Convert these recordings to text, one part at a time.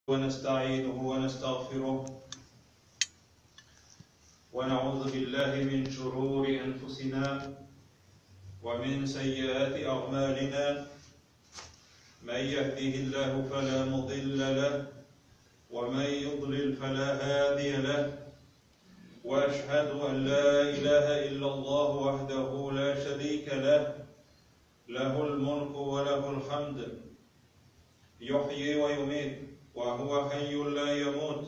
ونستعينه ونستغفره ونعوذ بالله من شرور أنفسنا ومن سيئات أعمالنا. من يهده الله فلا مضل له ومن يضلل فلا هادي له، وأشهد أن لا إله إلا الله وحده لا شريك له، له الملك وله الحمد، يحيي ويميت وهو حي لا يموت،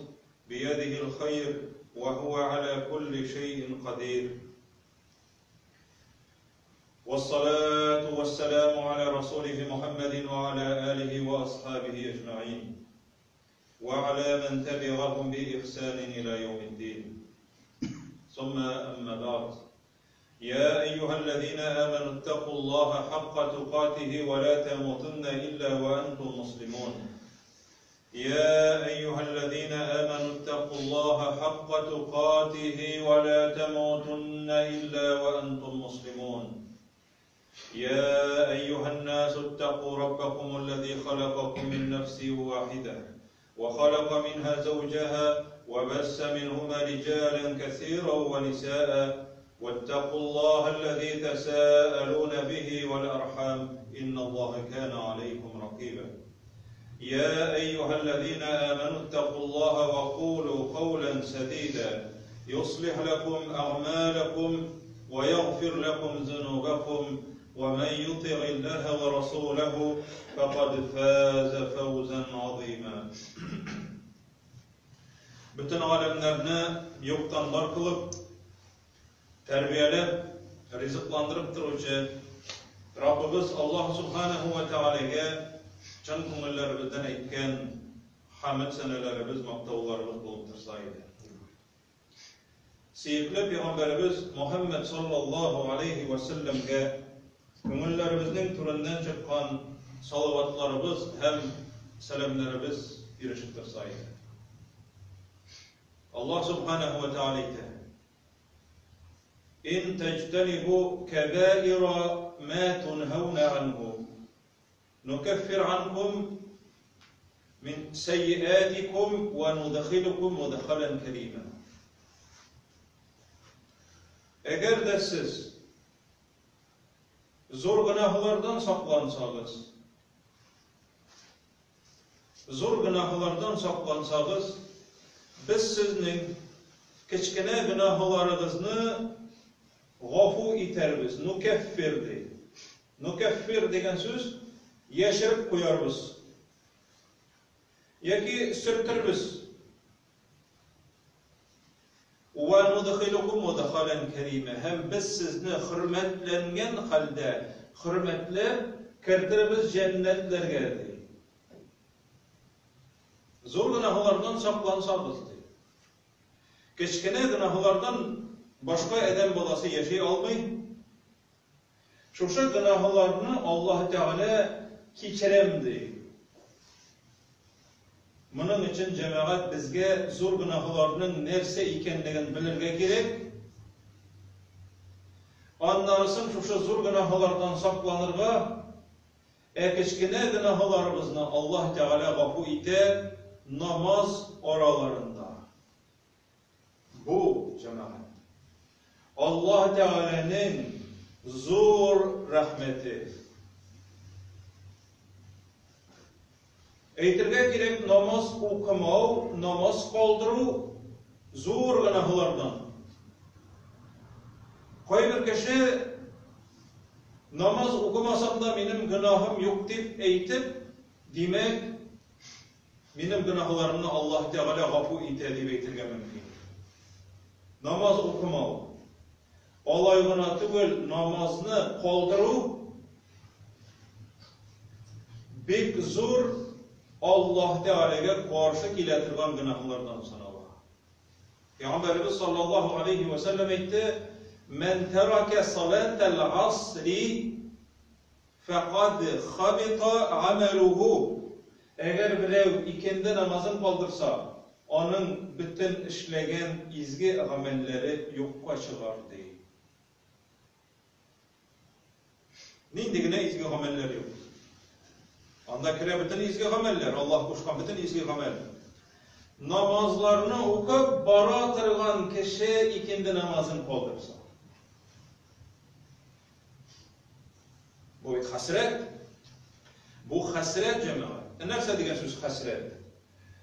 بيده الخير وهو على كل شيء قدير. والصلاة والسلام على رسوله محمد وعلى آله وأصحابه أجمعين وعلى من تبعهم بإحسان إلى يوم الدين. ثم أما بعد، يا أيها الذين آمنوا اتقوا الله حق تقاته ولا تموتن إلا وأنتم مسلمون. يا أيها الذين آمنوا اتقوا الله حق تقاته ولا تموتن إلا وأنتم مسلمون. يا أيها الناس اتقوا ربكم الذي خلقكم من نفس واحدة وخلق منها زوجها وبث منهما رجالا كثيرا ونساء، واتقوا الله الذي تساءلون به والأرحام إن الله كان عليكم رقيبا. يا أيها الذين آمنوا اتقوا الله وقولوا قولا سديدا يصلح لكم أعمالكم ويغفر لكم ذنوبكم، ومن يطع الله ورسوله فقد فاز فوزا عظيما. Bütün alemlerine yoktan var kılıp, terbiyelep, rızıklandırıp duruşu Rabbimiz Allah Subhanahu ve Teala'ya can konularımızdan etken hamd senelerimiz, maktavlarımız bulup tursaydı. Sevgili Peygamberimiz Muhammed sallallahu aleyhi ve sellem'e konularımızın türünden çıkan salavatlarımız hem selamlarımız irişip tursaydı. Allah Subhanahu ve Teala İn tectenibu kebaira ma tunhavne anhu nukeffir ankum min seyyiatikum ve nudkhilukum mudkhalan kerima. Eğer de siz zor günahlardan saklansanız, biz sizin kichkine günahlarınızı gafu iterbiz, nukeffirdi. Nukeffir degen söz yaşırıp koyarız. Yaki sürtürbiz. Ve nudkhilukum mudkhalan kerime. Hem biz sizni hürmetlengen halde hürmetle kirdirbiz cennetlerge. Zor günahlardan saklansanız, kichkine günahlardan başka eden balası yaşay almayın. Şuşa günahlarını Allah Teala keçiremdi. Bunun için cemaat bizge zor günahlarının nerse ikenligini bilirge gerek. Anlarsın şuşa zor günahlardan saklanırga, kichkine günahlarımızı Allah Teala gafu ite namaz oralarında. Bu cemaat Allah Teala'nın zor rahmeti. Eytirge gerek namaz okumav, namaz kaldırı zor günahlardan. Koy bir kişi namaz okumasam da benim günahım yok deyip eytip, demek benim günahlarımı Allah Teala gafu ite deyip eytirge mümkün. Namaz okumav. Olaygına tügül namazını kaldırı bek zor Allah Teala'ya karşı kiletirgan günahlardan sanala. Peygamberimiz sallallahu aleyhi ve sellem etti: "Men terake salatel asri faqad habita ameluhu." Eğer birev ikindi namazın kaldırsa, onun bütün işlegen izgi amelleri yokka çıkar deyil. Nindigine izgi amelleri yok. Anda kire bütün izgi gameller, Allah kuşkan bütün izgi gamel. Namazlarını okup bara tırgan kişi ikindi namazını kıldırsa. Bu bir hasret. Bu hasret cemaat. Nerse degen söz hasret?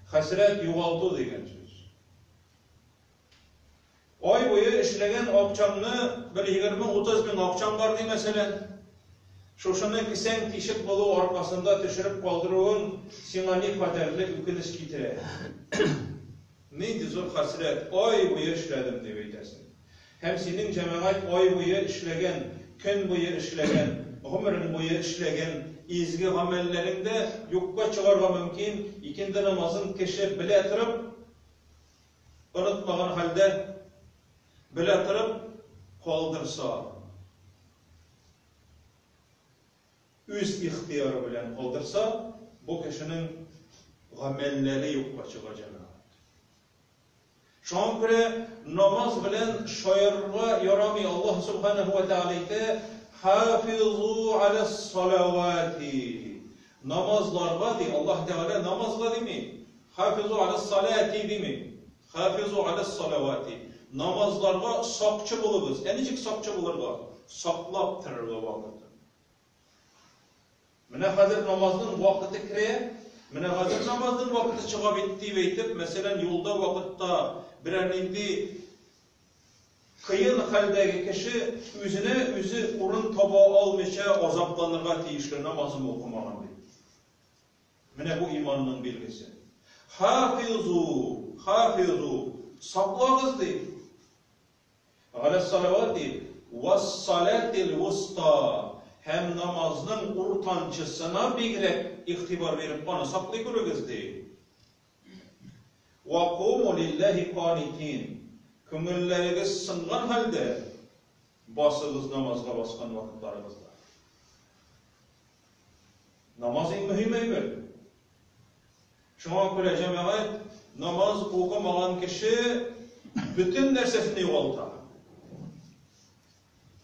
Hasret yuvaltı degen söz. Ay boyu işlegen akçamını bir 20-30 bin akçam var diye mesela. Şoşunu kisen tişik bolu arkasında düşürüp kaldırığın sinani kaderli ülkeniz kitire. Neydi zor hasret? Ay boyu işledim diye beytesin. Hem senin cemaat ay boyu işlegen, gün boyu işlegen, ömrün boyu işlegen, izgi amellerinde yokka çıkarga mümkün. İkindi namazın kişi bile ettirip, unutmagan halde bile ettirip kaldırsa, öz ihtiyarı bilen kaldırsa, bu kişinin amelleri yokka çıkacak. Şoň göre namaz bilen şoýarga ýaramy. Allah subhanahu wa taala aýtdy: "Hafizu alas salavati." Namazlarga di Allah Teala namazga demi? Hafizu alas salati demi? Hafizu alas salavati. Namazlarga sakçı bolubuz. Enecik sakçı bolarga? Saklap turarga wagty. Mine hazır namazın wagty kire, mine hazır namazın wagty çyga bitdi beýtip, meselen ýolda wagtda birerindi kıyın haldagi kişi özü urun taba almışa azaplanırga tiyişli namazını okumagan deyip. Mine bu imanının bilgisi. Hafizu, saklağız deyip. Alas salavat deyip. Vas salatil vusta. Hem namazının urtançısına bigrek ihtibar verip bana saklı görügüz deyip. وَقُومُ لِلَّهِ قَانِتِينَ Köngülleriniz sıngan halde basığız namazga baskan vakitlarınızda. Namaz en mühim eýber. Şoňa göre cemaat namaz okumagan kişi bütün nersesini ýogaltar.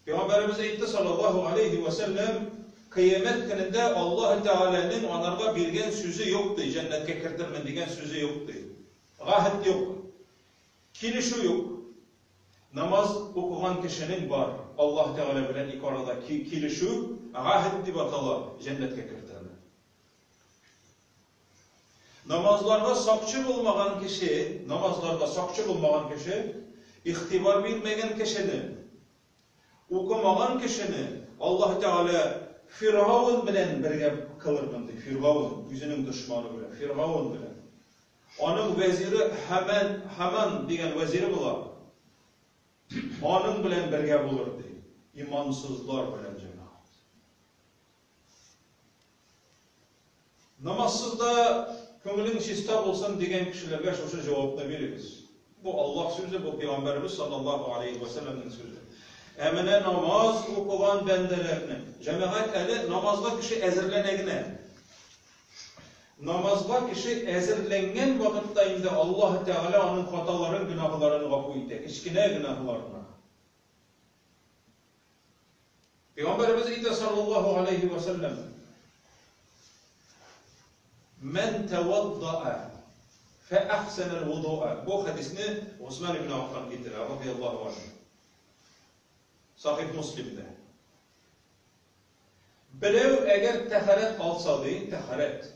Peygamberimiz aýtdy sallallahu aleyhi ve sellem kıyamet gününde Allah Teala'nın onlarga bergen sözü ýokdy, jennetke kirdirmen degen sözü ýokdy. Rahat yok. Kilişi yok. Namaz okugan kişinin var. Allah Teala bilen iki arada kilişi rahat dip atala cennetke kirtirme. Namazlarga sakçı bolmagan kişi, ihtibar bilmegen kişini, okumagan kişini Allah Teala Firavun bilen birge kılırmındı. Firavun, yüzünün düşmanı bilen, Firavun bilen. Onun veziri Haman degen veziri bular. Onun bilen birge bulurdu. İmansızlar bilen cemaat. Namazsızda köngülün şista bolsun degen kişilerge şoşu jogapny beririz. Bu Allah sözü, bu Peygamberimiz sallallahu aleyhi ve sellem'in sözü. Emine namaz okugan bendelerine, cemaat eli namazga kişi ezirlenegine, namazga kişi ezirlengen vakitda indi Allah Teala onun hataların, günahlarını gafur eder. Kiçkine günahlarına. Peygamberimiz aýtdy sallallahu aleyhi ve sellem: "Men tewadda'a fe ahsenel vudu'a." Bu hadisni Osman ibn Affan getirir radıyallahu anh. Sahih Müslim'de. Birev eğer taharet alsadı, taharet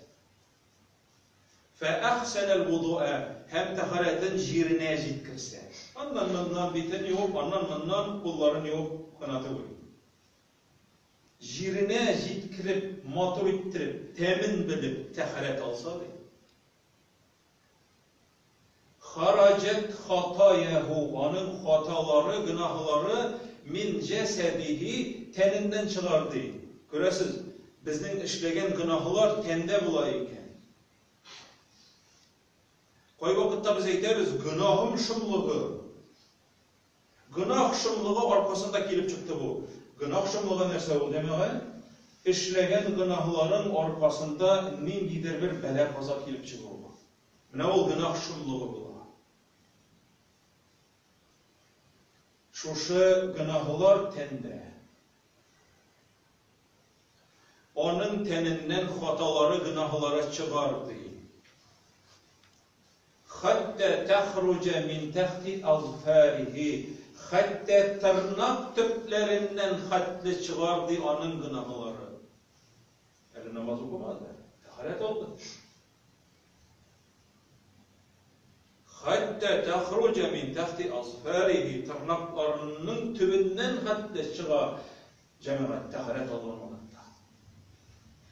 فَأَحْسَنَ الْوُضُوءَ hem taharetin jirine jitkirse. Andan biten yok, andan kulların yok, kanatı var. Jirine jitkirip, matur ettirip, temin bilip taharet alsadı. Haracet hatayehu, onun hataları, günahları min cesedihi teninden çıkardı. Göresiz, bizning işlegen günahlar tende bulayken. Koy vakitda biz aytamiz, günahım şumluğu. Günah şumluğu arkasında kelip çıktı bu. Günah şumluğu nerse bu demek? İşlegen günahların arkasında nindidir bir bela kaza kelip çıktı bu. Ne ol günah şumluğu bu? Şuşu günahlar tende. onun teninden hataları, günahları çıkardı. Hatta tahruca min tahti azfarihi. Hatta tırnak tüplerinden hatlı çıkardı onun günahları. Yani namaz okumadı. Taharet oldu. Hatta tahruca min tahti azfarihi. Tırnaklarının tübünden hatlı çıkar. Cemaat taharet olmamakta.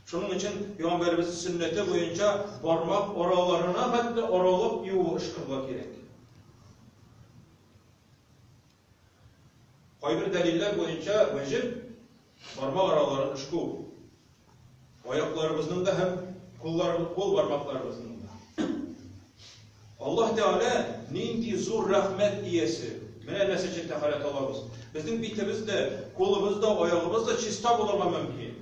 Şunun için Peygamberimizin sünneti boyunca parmak oralarına hatta oralıp yuvu ışkırmak gerek. Kayber deliller boyunca vacip parmak aralarını ışkı. Ayaklarımızın da hem kol parmaklarımızın da. Allah Teala nindi zor rahmet iyesi. Mene nesi için taharet alabız. Bizim bitimiz de, kolumuz da, ayağımız da çista bulurma mümkün.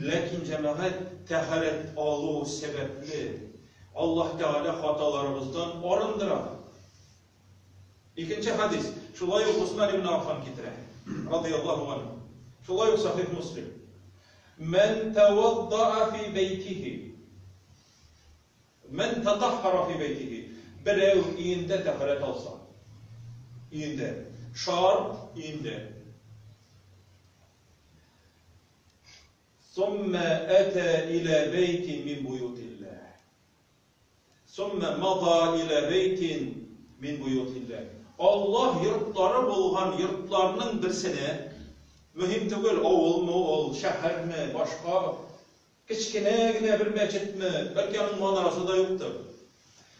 Lakin cemaat taharet alığı sebepli. Allah Teala hatalarımızdan arındırar. İkinci hadis. Şulay Osman ibn Affan getire. Radıyallahu anh. Şulay Sahih Müslim. Men tevadda'a fi beytihi. Men tatahhara fi beytihi. Bir ev iyinde taharet alsa. İyinde. Şart iyinde. ثُمَّ أَتَى إِلَى بَيْتٍ مِنْ بُيُوتِ اللّٰهِ ثُمَّ مَضَى إِلَى بَيْتٍ مِنْ بُيُوتِ اللّٰهِ Allah yurtları bulgan yurtlarının birisine mühim değil, oğul mu, oğul, şehir mi, başka kiçkine bir meçit mi, belki onun manarası da yoktur.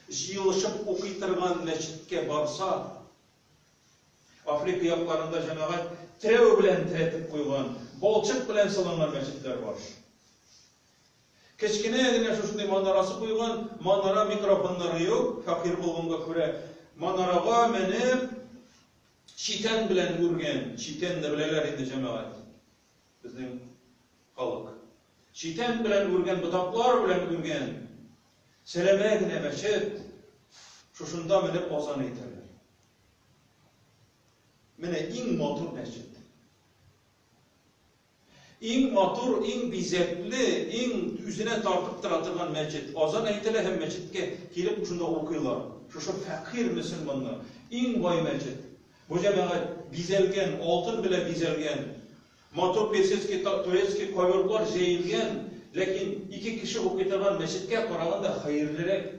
Yılışıp okuytırgan meçitke barsa, Afrika yaklarında cemaat trev bilen teretip koygan, bolçuk bilen sılanlar meçitler var. Kiçkine şuşunday manarası koygan, manara mikrofonları yok, fakir bulgunga göre manaraga menip çiten bilen urgen, çiten de bileler indi cemaat. Bizim halk. Çiten bilen urgen, budaklar bilen urgen, selemegine meçit, şuşunda menip ozan eterler. Mene in motor meçit. İn matur, in bizetli, in yüzüne tartıp tıratılan meçit. Ozan eytele hem meçitke gelip şunda okuylar. Şu fakir Müslümanlar. İn boy meçit. Bu cemaat bizelgen, altın bile bizelgen. Matur perseski, toyeski koyurlar jeyilgen. Lakin iki kişi okuytalan meçitke karaganda hayırlırek.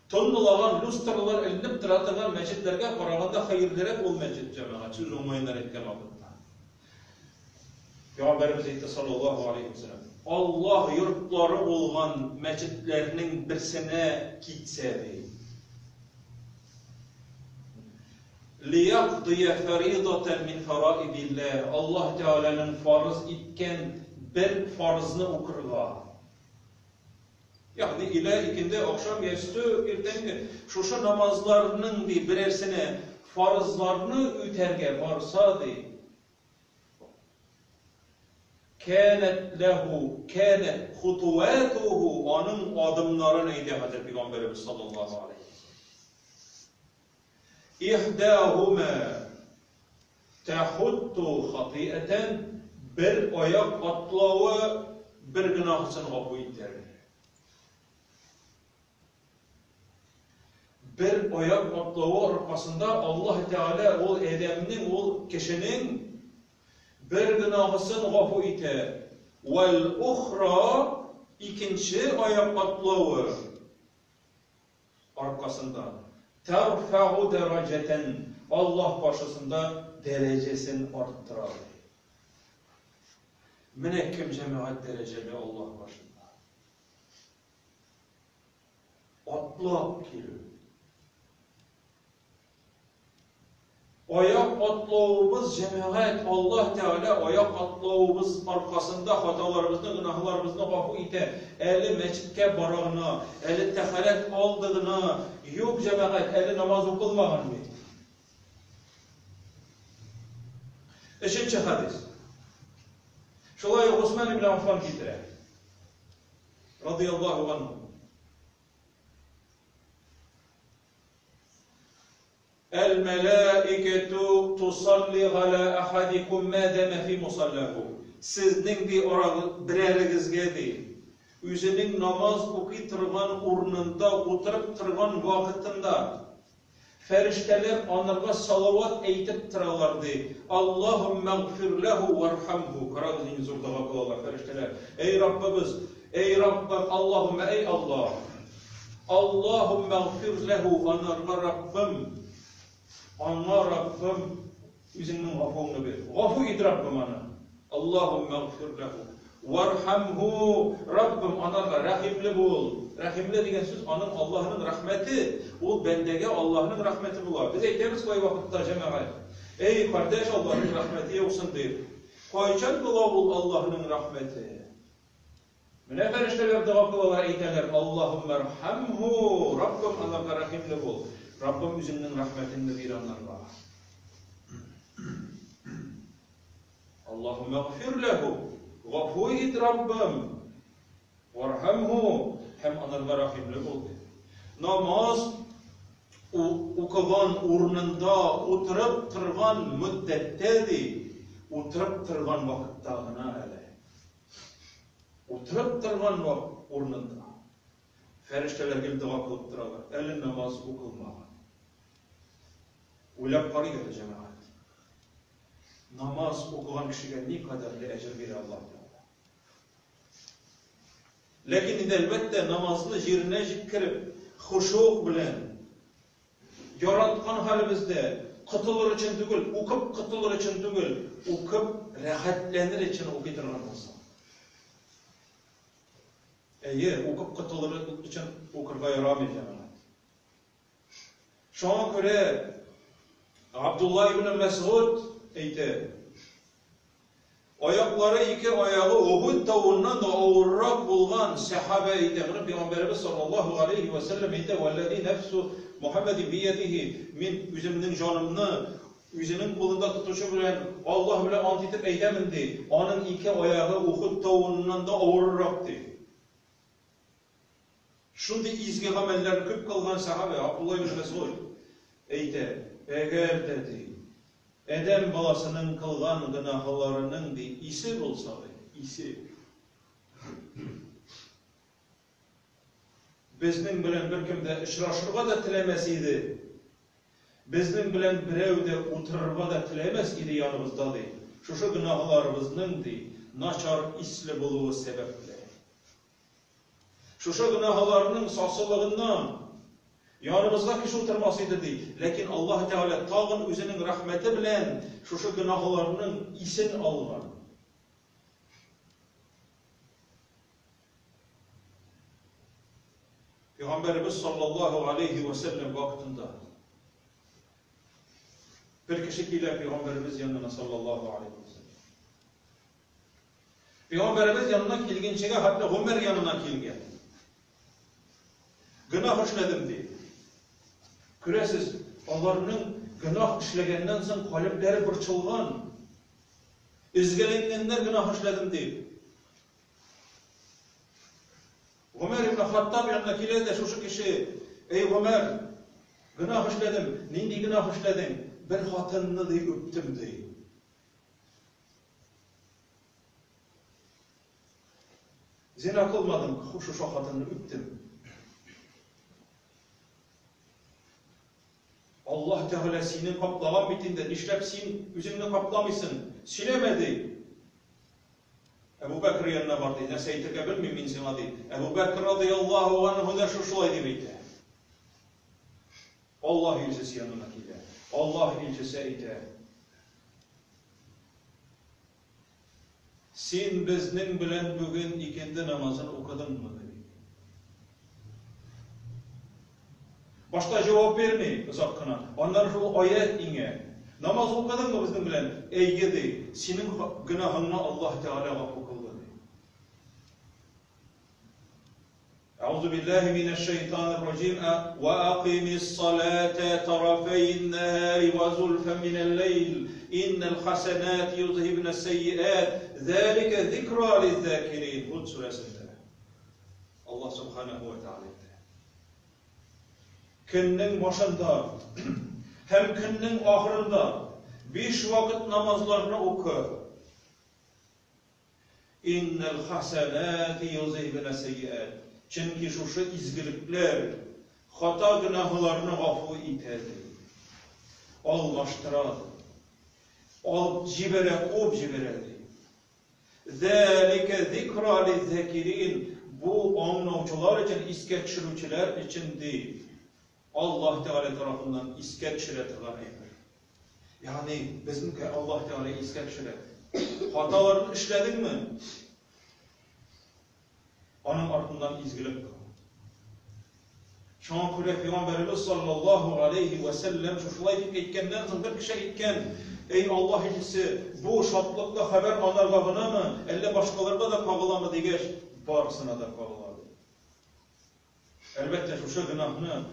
Tonlagan, lustralar elinip tıratılan meçitlerge karaganda hayırlırek ol meçit cemaat. Siz umayınlar etken vakitte. Peygamberimiz etti sallallahu aleyhi ve sellem. Allah yurtları olgan meçitlerinin birisine gitseydi. لِيَقْضِيَ فَرِيضَةً مِنْ فَرَائِدِ اللّٰهِ Allah Teala'nın farz etken bir farzını okurlar. Yani ile ikindi, akşam yestü, irtengi. Şu namazlarının birersine farzlarını üterge varsa di. Kânet lehu, kânet hutuvâtuhu, onun adımları neydi Hazreti Peygamberimiz sallallahu aleyhi ve sellem. İhdâhumâ tehuttu hatîeten, bir ayak atlağı bir günahsını gafı eder. Bir ayak atlağı arkasında Allah Teala o edeminin, o kişinin bir günahısını gafı ite. Vel ukhra, ikinci ayak atlağı arkasında terfa'u dereceten, Allah başısında derecesini arttırır. Münekkim cemaat dereceli Allah başında. Atlak geliyor. Ayak atlağımız cemaat, Allah Teala ayak atlağımız arkasında hatalarımızda, günahlarımızda gafı ite. Eli meçitke barağına, eli teharet aldığına, yok cemaat, eli namaz okulmağın mı? Üçüncü hadis. Şulay Osman ibn Affan getire. Radıyallahu anh. El-melâiketu tusalli ala ahadikum ma dama fi musallahu. Sizning bir birerigizge değil. Üzünün namaz okuy turgan urnunda oturup turgan vaqtında ferişteler onlarga salavat eytip turalardı. Allahümme gfir lehu varhamhu. Karagızın zurdaga kılarlar ferişteler. Ey Rabbimiz, ey Rabbim, Allahümme, ey Allah. Allahümme gfir lehu, onlarga Rabbim. Ona Rabbim üzünün gafunu ver. Gafu id Rabbim ana. Allahümme gfir lehu. Varhamhu. Rabbim onlarga rahimli bul. Rahimli degan söz onun Allah'ın rahmeti. O bendege Allah'ın rahmeti bular. Biz eytemiz koy vakitte cemaat. Ey kardeş, Allah'ın rahmeti yoksun deyip. Koyçan kula bul Allah'ın rahmeti. Mine ferişteler dua kılalar eyteler. Allahümme rahimhu. Rabbim onlarga rahimli bul. Rabbim üzünün rahmetini bir anlarla. Allahümme gfir lehu. Gafu id Rabbim. Varhamhu. Hem onlarga rahimli oldu. Namaz okugan urnunda oturup turgan müddettedir. Oturup turgan vakitte gına ele. Oturup turgan urnunda. Ferişteler gelip dua kılıp duralar. Elin namazı okulmagan. Uylap qaraydı cemaat. Namaz okugan kişiye ne kadarlı ecir verir Allah Teala. Lakin elbette namazını yerine jikkirip, huşuk bilen, yaratgan halimizde qıtılır için tügül, okup qıtılır için tügül, okup rahatlanır için okuyturgan olsa. Okup qıtılır için okurga yaramayı cemaat. Şuna göre Abdullah ibn Mesud eydi. Ayakları iki ayağı Uhud tağından da ağırrak bulgan sahabe eydi. Peygamberimiz sallallahu aleyhi ve sellem eydi. وَالَّذِي نَفْسُ مُحَمَّدٍ بِيَدِهِ Min üzümünün canımını üzünün kolunda tutuşu bilen Allah bile ant etip eylemindi. Onun iki ayağı Uhud tağından da ağırraktı. Şundi izgi gamellerini köp kılgan sahabe Abdullah ibn Mesud eydi. Eğer dedi, Edem balasının kılgan günahlarının bir isi bulsa, isi. Bizning bilen bir kimde işraşırga da tilemesiydi. Bizning bilen birevde otururga da tilemez idi yanımızda değil. Şu günahlarımızın değil, naçar isli buluğu sebeple. Şu günahlarının sasılığından yanımızda kişi oturmasıydı değil. Lakin Allah Teala tağın üzerinin rahmeti bilen şu günahlarının isin algan. Peygamberimiz sallallahu aleyhi ve sellem vaktinde bir kişi ile Peygamberimiz yanına sallallahu aleyhi ve sellem. Peygamberimiz yanına kilginçege hatta Ömer yanına kilgen. Günah işledim diye. Göresiz, onlarının günah işlegenden sonra kalpleri bırçılgan. İzgelenenler günah işledim diye. Ömer ibn Hattab yanına kilgen de şu kişi, ey Ömer, günah işledim, nindi günah işledim, bir hatınını diye öptüm diye. Zina kılmadım, şu hatınını öptüm. Allah Teala senin kaplagan bitinde işlep sen üzümünü kaplamışsın, silemedi. Ebu Bekir yanına vardı, ne seytike bilmeyeyim insana değil. Ebu Bekir radıyallahu anhu da şulaydı beydi. Allah ilcisi yanına gider. Allah ilcisi eydi. Sen bizning bilen bugün ikindi namazını okudun mu? Başta cevap vermeyin uzakkına. Ondan şu ayet inge. Namaz okudun mu bizden bilen? Eygedi. Senin günahını Allah Teala gafur kıldı. Euzu billahi mineşşeytanirracim. Ve akimis salate tarafeyn nehari ve zulfen minel-leyl. İnnel hasenat yuzhibne's seyyiat. Zalika zikra liz-zakirin. Hud suresinde. Allah Subhanahu ve Teala. Günün başında hem günün ahırında 5 vakit namazlarını oku. İnnel hasenati yuzhibne seyyiat. Çünkü şu izgilikler hata günahlarını afu itedi. Allaştıradi. Al cibere kub ciberedi. Zalike zikra lizzekirin. Bu anlavçılar için, iske düşürücüler için değil. Allah Teala tarafından iske düşüretilen emir. Yani bizimki Allah Teala iske düşüret. Hatalarını işledin mi? Onun ardından izgilik kıl. Şan kule Peygamberimiz sallallahu aleyhi ve sellem şuşulayıp etkenden sonra bir kişi etken, ey Allah elçisi, bu şatlıkla haber anarlığına mı, elle başkalarına da kavula mı diye barısına da kavuladı. Elbette şuşu günahını,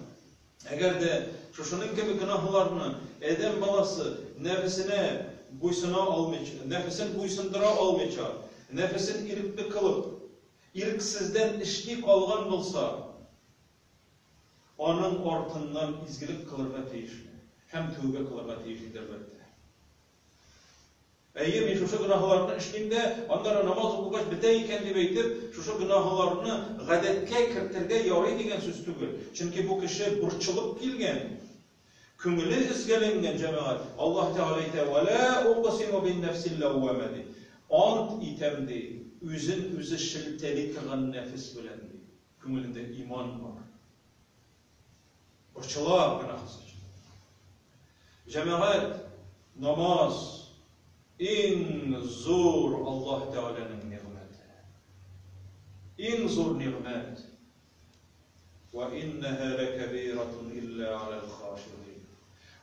eğer de şuşunun gibi günahlarını eden balası nefesine buysuna almayacak, nefesin buysundura almayacak, nefesin irikli kılıp, irksizden işlik algan olsa, onun ortından izgilik kılırga teyişli, hem tövbe kılırga teyişlidir elbette. Eğer şuşu günahlarını işliğinde, onlara namaz okugaç biteyken deyip eytip, şuşu günahlarını gadetke kirtirge yori degen söz tügül. Çünkü bu kişi burçılıp gelgen, kümülü izgelengen cemaat. Allah Teala ite وَلَا اُقْسِمُ بِالنَّفْسِ اللَّوَّمَدِ ant itemdi, üzün üzü şilteli kılan nefis bilendi. Kümülünde iman var. Burçılığa günahsız. Cemaat, namaz, en zor Allah Teala'nın nimeti. En zor nimet. Ve inneha lekebiratun illa alel haşirin.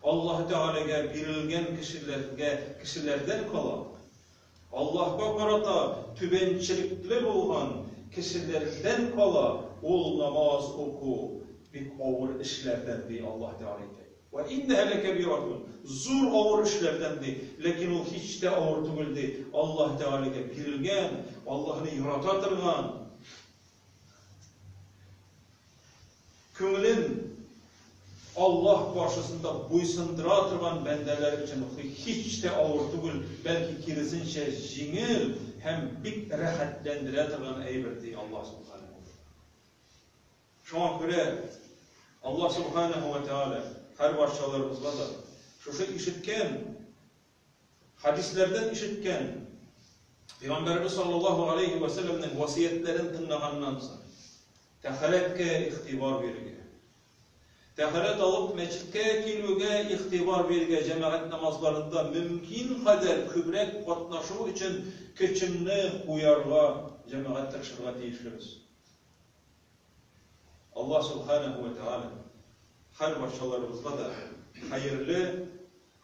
Allah Teala'ya verilgen kişilerden kalan, Allah'a karata tübençilikli olan kişilerden kala ol namaz oku bir ağır işlerden diye Allah Teala eder. Ve inneha lekebiratun. Zor ağır işlerdendi. Lakin o hiç de ağır tügüldü. Allah Teala'ya verilgen, Allah'ını yaratatırgan, köngülün Allah karşısında buysunduratılan bendeler için hiç de ağır tügül, belki kirisince jingil hem bir rahatlendiratırgan eyberdi Allah subhanahu. Şuna göre Allah subhanahu ve teala her başçalarımızla da şu işitken, hadislerden işitken, Peygamberimiz sallallahu aleyhi ve sellem'in vasiyetlerini tınlağandan sonra teharetke ihtibar verge. Teharet alıp meçitte kilüge ihtibar verge cemaat namazlarında mümkün kadar kübrek katlaşu için keçinni uyarga cemaat tırşırga teyişlimiz. Allah subhanahu ve teala her başçalarımızda da hayırlı,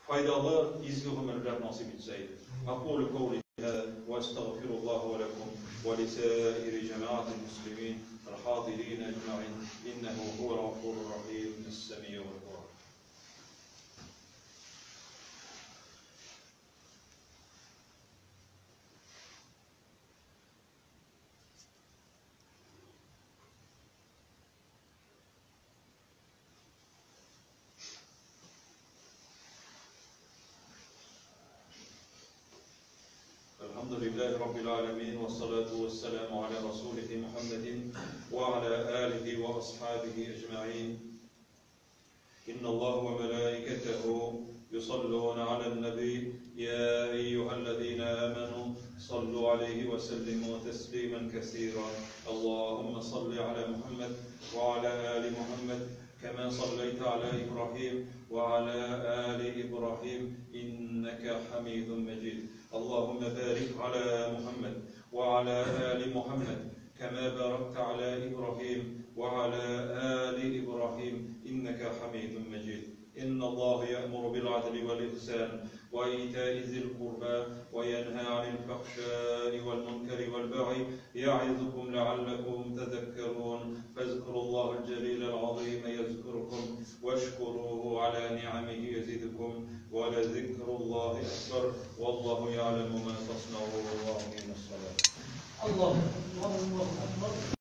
faydalı, izli ömürler nasip etseydi. Aqulu kavli hâzâ ve estağfirullahu ve lekum ve lisâiri cemaat-i muslimin الحاضرين أجمعين إنه هو الغفور الرحيم السميع الدعاء. الحمد لله رب العالمين والصلاة والسلام على رسوله محمد وعلى آله وأصحابه أجمعين. إن الله وملائكته يصلون على النبي يا أيها الذين آمنوا صلوا عليه وسلموا تسليما كثيرا. اللهم صل على محمد وعلى آل محمد كما صليت على إبراهيم وعلى آل إبراهيم إنك حميد مجيد. اللهم بارك على محمد وعلى آل محمد كما باركت على إبراهيم وعلى آل إبراهيم إنك حميد مجيد. إن الله يأمر بالعدل والإحسان وإيتاء ذي القربى وينهى عن الفحشاء والمنكر والبغي يعظكم لعلكم تذكرون. فاذكروا الله الجليل العظيم يذكركم واشكروه على نعمه يزدكم ولذكر الله أكبر والله يعلم ما تصنعون. الله الصلاة. الله أكبر.